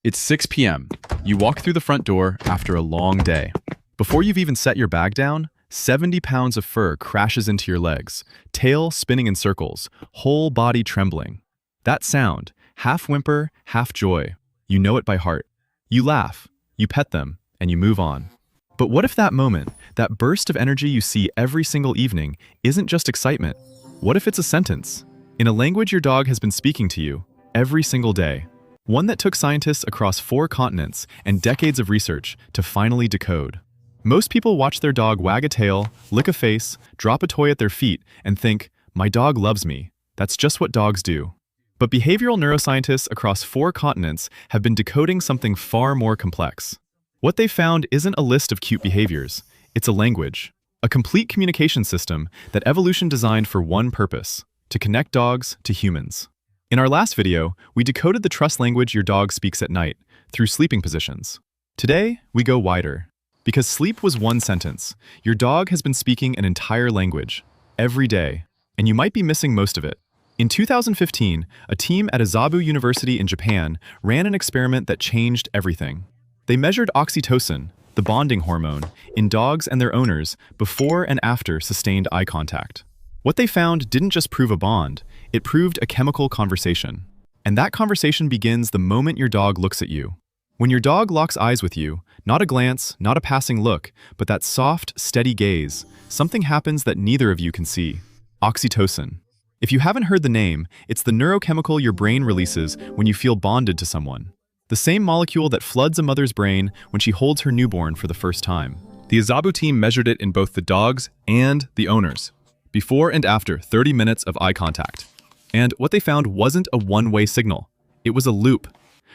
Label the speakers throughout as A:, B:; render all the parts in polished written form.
A: It's 6 p.m. You walk through the front door after a long day. Before you've even set your bag down, 70 pounds of fur crashes into your legs, tail spinning in circles, whole body trembling. That sound, half whimper, half joy, you know it by heart. You laugh, you pet them, and you move on. But what if that moment, that burst of energy you see every single evening, isn't just excitement? What if it's a sentence? In a language your dog has been speaking to you every single day. One that took scientists across 4 continents and decades of research to finally decode. Most people watch their dog wag a tail, lick a face, drop a toy at their feet, and think, my dog loves me. That's just what dogs do. But behavioral neuroscientists across 4 continents have been decoding something far more complex. What they found isn't a list of cute behaviors, it's a language. A complete communication system that evolution designed for one purpose, to connect dogs to humans. In our last video, we decoded the trust language your dog speaks at night, through sleeping positions. Today, we go wider. Because sleep was one sentence, your dog has been speaking an entire language, every day, and you might be missing most of it. In 2015, a team at Azabu University in Japan ran an experiment that changed everything. They measured oxytocin, the bonding hormone, in dogs and their owners before and after sustained eye contact. What they found didn't just prove a bond, it proved a chemical conversation. And that conversation begins the moment your dog looks at you. When your dog locks eyes with you, not a glance, not a passing look, but that soft, steady gaze, something happens that neither of you can see. Oxytocin. If you haven't heard the name, it's the neurochemical your brain releases when you feel bonded to someone. The same molecule that floods a mother's brain when she holds her newborn for the first time. The Azabu team measured it in both the dogs and the owners, before and after 30 minutes of eye contact. And what they found wasn't a one-way signal. It was a loop.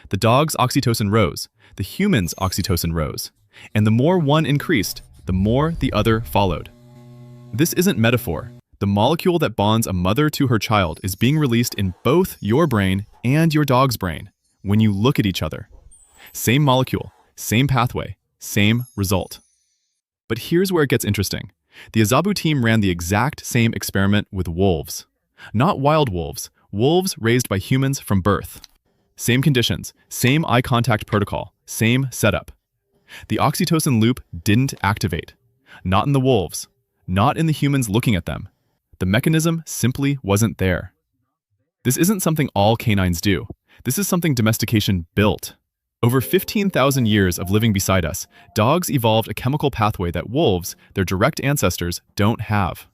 A: The dog's oxytocin rose, the human's oxytocin rose, and the more one increased, the more the other followed. This isn't metaphor. The molecule that bonds a mother to her child is being released in both your brain and your dog's brain when you look at each other. Same molecule, same pathway, same result. But here's where it gets interesting. The Azabu team ran the exact same experiment with wolves. Not wild wolves, wolves raised by humans from birth. Same conditions, same eye contact protocol, same setup. The oxytocin loop didn't activate. Not in the wolves, not in the humans looking at them. The mechanism simply wasn't there. This isn't something all canines do. This is something domestication built. Over 15,000 years of living beside us, dogs evolved a chemical pathway that wolves, their direct ancestors, don't have.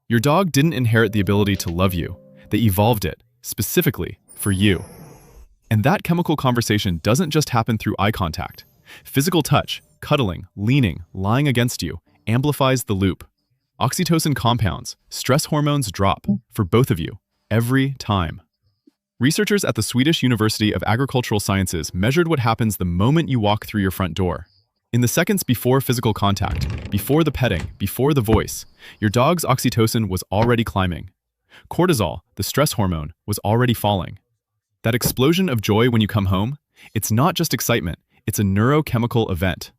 A: Your dog didn't inherit the ability to love you. They evolved it, specifically, for you. And that chemical conversation doesn't just happen through eye contact. Physical touch, cuddling, leaning, lying against you, amplifies the loop. Oxytocin compounds, stress hormones drop, for both of you, every time. Researchers at the Swedish University of Agricultural Sciences measured what happens the moment you walk through your front door. In the seconds before physical contact, before the petting, before the voice, your dog's oxytocin was already climbing. Cortisol, the stress hormone, was already falling. That explosion of joy when you come home, it's not just excitement, it's a neurochemical event.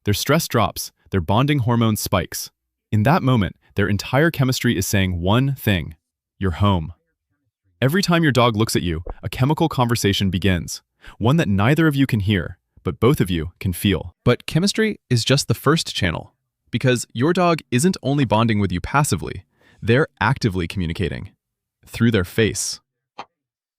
A: Their stress drops, their bonding hormone spikes. In that moment, their entire chemistry is saying one thing: you're home. Every time your dog looks at you, a chemical conversation begins, one that neither of you can hear, but both of you can feel. But chemistry is just the first channel, because your dog isn't only bonding with you passively, they're actively communicating, through their face.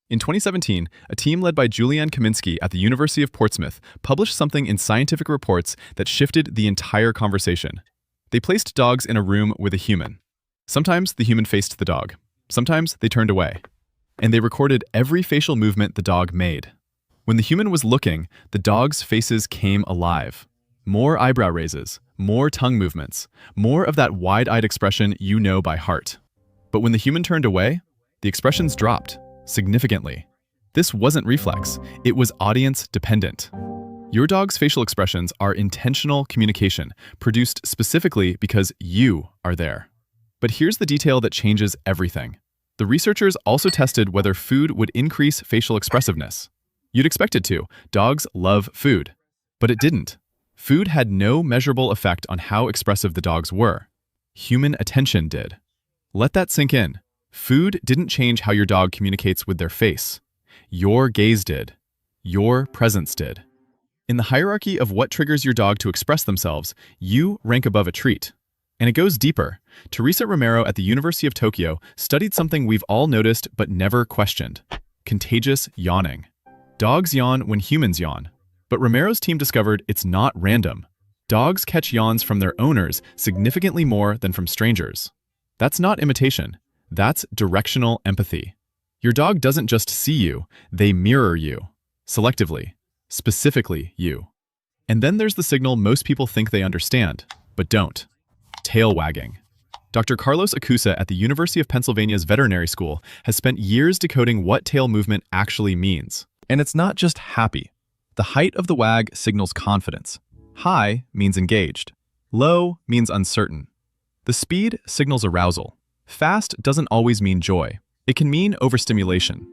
A: In 2017, a team led by Julianne Kaminski at the University of Portsmouth published something in Scientific Reports that shifted the entire conversation. They placed dogs in a room with a human. Sometimes the human faced the dog. Sometimes they turned away. And they recorded every facial movement the dog made. When the human was looking, the dog's faces came alive. More eyebrow raises, more tongue movements, more of that wide-eyed expression you know by heart. But when the human turned away, the expressions dropped, significantly. This wasn't reflex, it was audience-dependent. Your dog's facial expressions are intentional communication, produced specifically because you are there. But here's the detail that changes everything. The researchers also tested whether food would increase facial expressiveness. You'd expect it to. Dogs love food. But it didn't. Food had no measurable effect on how expressive the dogs were. Human attention did. Let that sink in. Food didn't change how your dog communicates with their face. Your gaze did. Your presence did. In the hierarchy of what triggers your dog to express themselves, you rank above a treat. And it goes deeper. Teresa Romero at the University of Tokyo studied something we've all noticed but never questioned: contagious yawning. Dogs yawn when humans yawn. But Romero's team discovered it's not random. Dogs catch yawns from their owners significantly more than from strangers. That's not imitation. That's directional empathy. Your dog doesn't just see you, they mirror you. Selectively. Specifically you. And then there's the signal most people think they understand, but don't. Tail wagging. Dr. Carlos Acusa at the University of Pennsylvania's Veterinary School has spent years decoding what tail movement actually means. And it's not just happy. The height of the wag signals confidence. High means engaged. Low means uncertain. The speed signals arousal. Fast doesn't always mean joy. It can mean overstimulation.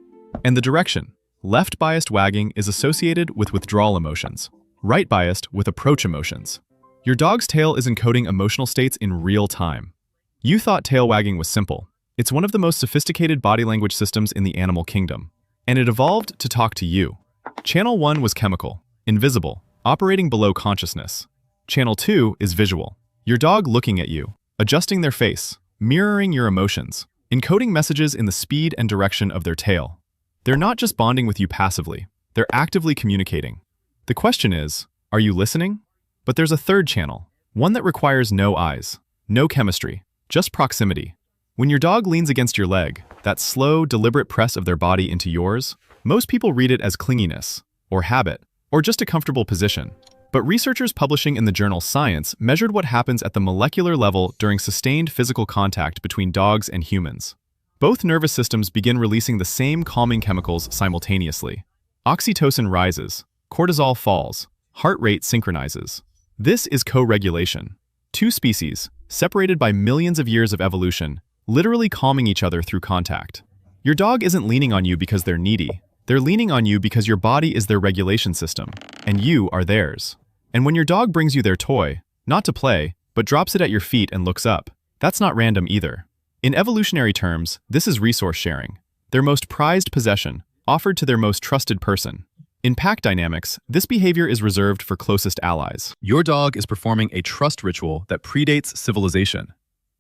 A: And the direction. Left-biased wagging is associated with withdrawal emotions. Right-biased with approach emotions. Your dog's tail is encoding emotional states in real time. You thought tail wagging was simple. It's one of the most sophisticated body language systems in the animal kingdom. And it evolved to talk to you. Channel 1 was chemical, invisible, operating below consciousness. Channel 2 is visual. Your dog looking at you, adjusting their face, mirroring your emotions, encoding messages in the speed and direction of their tail. They're not just bonding with you passively, they're actively communicating. The question is, are you listening? But there's a third channel, one that requires no eyes, no chemistry, just proximity. When your dog leans against your leg, that slow, deliberate press of their body into yours, most people read it as clinginess, or habit, or just a comfortable position. But researchers publishing in the journal Science measured what happens at the molecular level during sustained physical contact between dogs and humans. Both nervous systems begin releasing the same calming chemicals simultaneously. Oxytocin rises, cortisol falls, heart rate synchronizes. This is co-regulation. Two species, separated by millions of years of evolution, literally calming each other through contact. Your dog isn't leaning on you because they're needy. They're leaning on you because your body is their regulation system, and you are theirs. And when your dog brings you their toy, not to play, but drops it at your feet and looks up, that's not random either. In evolutionary terms, this is resource sharing, their most prized possession, offered to their most trusted person. In pack dynamics, this behavior is reserved for closest allies. Your dog is performing a trust ritual that predates civilization.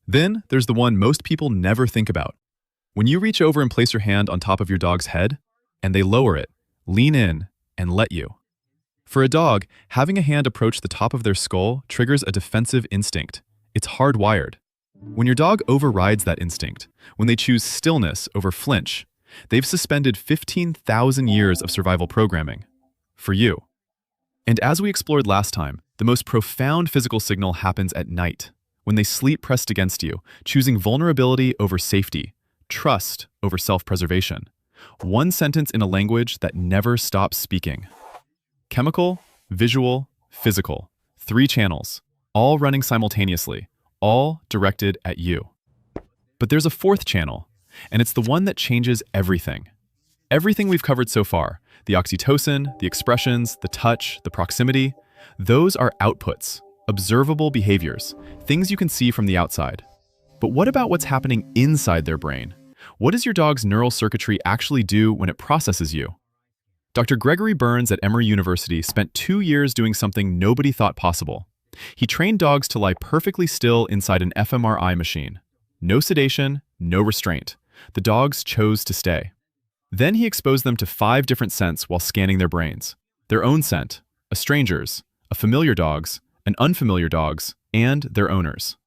A: Then there's the one most people never think about. When you reach over and place your hand on top of your dog's head, and they lower it, lean in, and let you. For a dog, having a hand approach the top of their skull triggers a defensive instinct. It's hardwired. When your dog overrides that instinct, when they choose stillness over flinch, they've suspended 15,000 years of survival programming. For you. And as we explored last time, the most profound physical signal happens at night, when they sleep pressed against you, choosing vulnerability over safety, trust over self-preservation. One sentence in a language that never stops speaking. Chemical, visual, physical. 3 channels, all running simultaneously, all directed at you. But there's a 4th channel, and it's the one that changes everything. Everything we've covered so far, the oxytocin, the expressions, the touch, the proximity, those are outputs, observable behaviors, things you can see from the outside. But what about what's happening inside their brain? What does your dog's neural circuitry actually do when it processes you? Dr. Gregory Burns at Emory University spent 2 years doing something nobody thought possible. He trained dogs to lie perfectly still inside an fMRI machine. No sedation, no restraint. The dogs chose to stay. Then he exposed them to 5 different scents while scanning their brains. Their own scent, a stranger's, a familiar dog's, an unfamiliar dog's, and their owner's.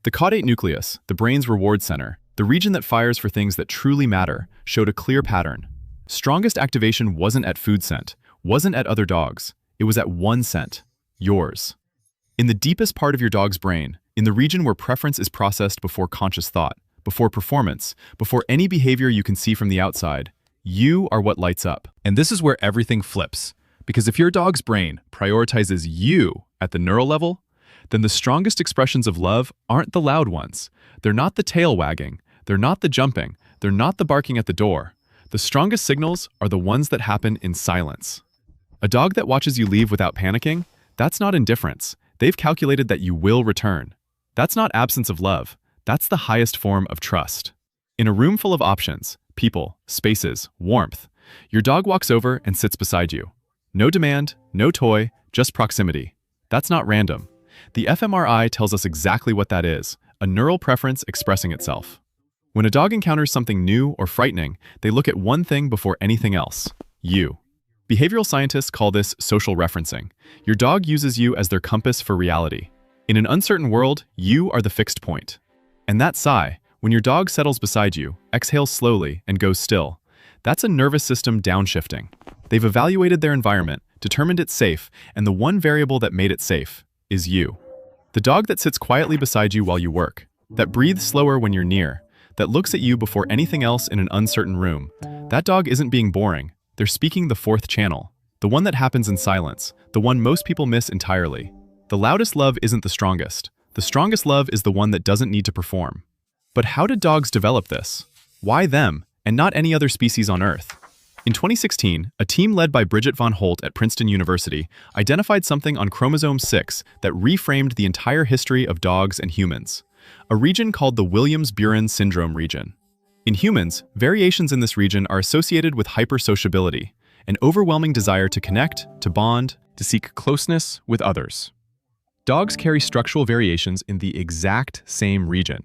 A: The caudate nucleus, the brain's reward center, the region that fires for things that truly matter, showed a clear pattern. Strongest activation wasn't at food scent, wasn't at other dogs. It was at one scent, yours. In the deepest part of your dog's brain, in the region where preference is processed before conscious thought, before performance, before any behavior you can see from the outside, you are what lights up. And this is where everything flips. Because if your dog's brain prioritizes you at the neural level, then the strongest expressions of love aren't the loud ones. They're not the tail wagging. They're not the jumping. They're not the barking at the door. The strongest signals are the ones that happen in silence. A dog that watches you leave without panicking, that's not indifference. They've calculated that you will return. That's not absence of love. That's the highest form of trust. In a room full of options, people, spaces, warmth, Your dog walks over and sits beside you. No demand, no toy, just proximity. That's not random. The fMRI tells us exactly what that is, a neural preference expressing itself. When a dog encounters something new or frightening, they look at one thing before anything else: you. Behavioral scientists call this social referencing. Your dog uses you as their compass for reality. In an uncertain world, you are the fixed point. And that sigh, when your dog settles beside you, exhales slowly, and goes still, that's a nervous system downshifting. They've evaluated their environment, determined it's safe, and the one variable that made it safe is you. The dog that sits quietly beside you while you work, that breathes slower when you're near, that looks at you before anything else in an uncertain room, that dog isn't being boring. They're speaking the fourth channel, the one that happens in silence, the one most people miss entirely. The loudest love isn't the strongest. The strongest love is the one that doesn't need to perform. But how did dogs develop this? Why them, and not any other species on Earth? In 2016, a team led by Bridget von Holt at Princeton University identified something on chromosome 6 that reframed the entire history of dogs and humans, a region called the Williams-Buren syndrome region. In humans, variations in this region are associated with hypersociability, an overwhelming desire to connect, to bond, to seek closeness with others. Dogs carry structural variations in the exact same region.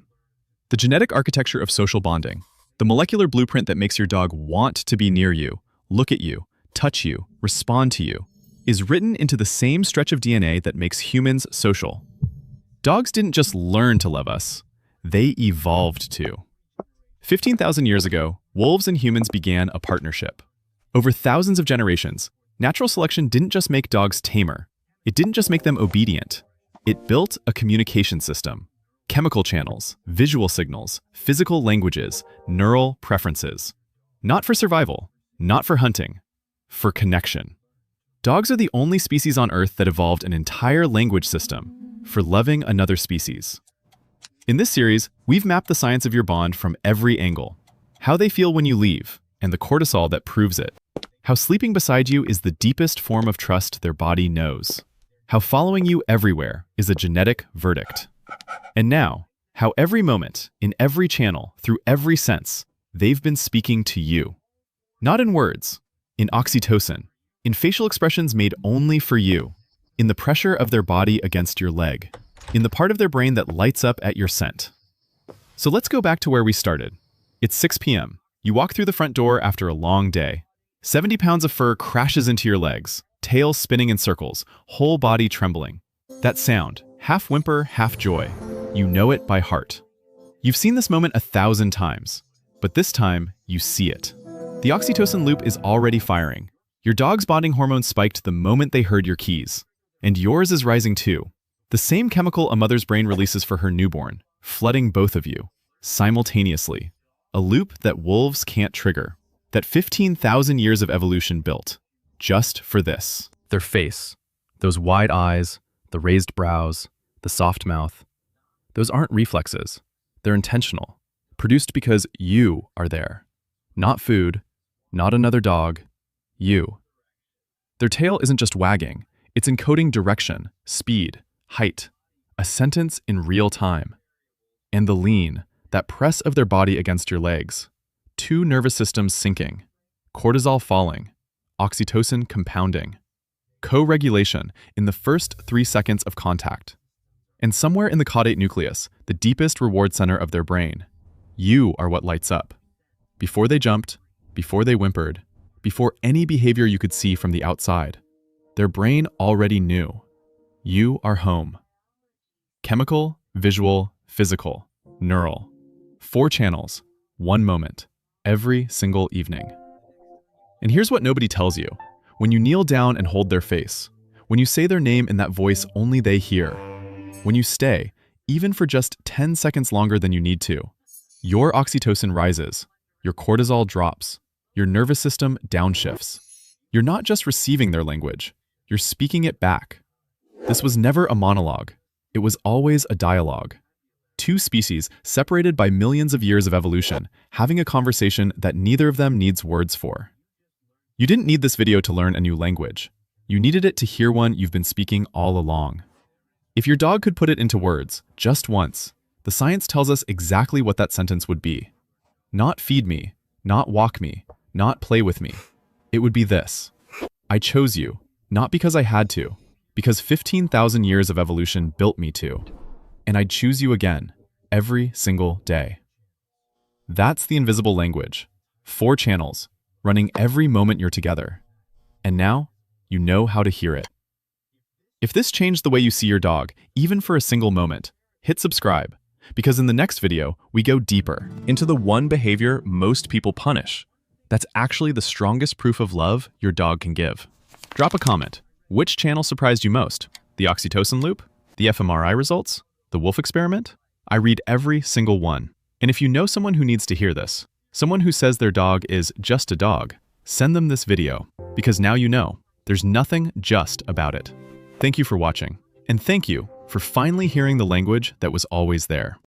A: The genetic architecture of social bonding, the molecular blueprint that makes your dog want to be near you, look at you, touch you, respond to you, is written into the same stretch of DNA that makes humans social. Dogs didn't just learn to love us, they evolved to. 15,000 years ago, wolves and humans began a partnership. Over thousands of generations, natural selection didn't just make dogs tamer. It didn't just make them obedient. It built a communication system. Chemical channels, visual signals, physical languages, neural preferences. Not for survival, not for hunting, for connection. Dogs are the only species on Earth that evolved an entire language system for loving another species. In this series, we've mapped the science of your bond from every angle. How they feel when you leave, and the cortisol that proves it. How sleeping beside you is the deepest form of trust their body knows. How following you everywhere is a genetic verdict. And now, how every moment, in every channel, through every sense, they've been speaking to you. Not in words, in oxytocin, in facial expressions made only for you, in the pressure of their body against your leg, in the part of their brain that lights up at your scent. So let's go back to where we started. It's 6 p.m. You walk through the front door after a long day. 70 pounds of fur crashes into your legs, tail spinning in circles, whole body trembling. That sound, half whimper, half joy. You know it by heart. You've seen this moment 1,000 times, but this time you see it. The oxytocin loop is already firing. Your dog's bonding hormone spiked the moment they heard your keys. And yours is rising too. The same chemical a mother's brain releases for her newborn, flooding both of you, simultaneously. A loop that wolves can't trigger, that 15,000 years of evolution built, just for this. Their face, those wide eyes, the raised brows, the soft mouth, those aren't reflexes. They're intentional, produced because you are there. Not food, not another dog, you. Their tail isn't just wagging, it's encoding direction, speed, height, a sentence in real time. And the lean, that press of their body against your legs, two nervous systems syncing, cortisol falling, oxytocin compounding, co-regulation in the first 3 seconds of contact. And somewhere in the caudate nucleus, the deepest reward center of their brain, you are what lights up. Before they jumped, before they whimpered, before any behavior you could see from the outside, their brain already knew. You are home. Chemical, visual, physical, neural. 4 channels, 1 moment, every single evening. And here's what nobody tells you. When you kneel down and hold their face, when you say their name in that voice only they hear, when you stay, even for just 10 seconds longer than you need to, your oxytocin rises, your cortisol drops, your nervous system downshifts. You're not just receiving their language, you're speaking it back. This was never a monologue. It was always a dialogue. 2 species separated by millions of years of evolution, having a conversation that neither of them needs words for. You didn't need this video to learn a new language. You needed it to hear one you've been speaking all along. If your dog could put it into words, just once, the science tells us exactly what that sentence would be. Not feed me, not walk me, not play with me, It would be this. I chose you, not because I had to, because 15,000 years of evolution built me to. And I'd choose you again, every single day. That's the invisible language. 4 channels, running every moment you're together. And now, you know how to hear it. If this changed the way you see your dog, even for a single moment, hit subscribe, because in the next video, we go deeper into the one behavior most people punish. That's actually the strongest proof of love your dog can give. Drop a comment. Which channel surprised you most? The oxytocin loop? The fMRI results? The wolf experiment? I read every single one. And if you know someone who needs to hear this, someone who says their dog is just a dog, send them this video, because now you know, there's nothing just about it. Thank you for watching, and thank you for finally hearing the language that was always there.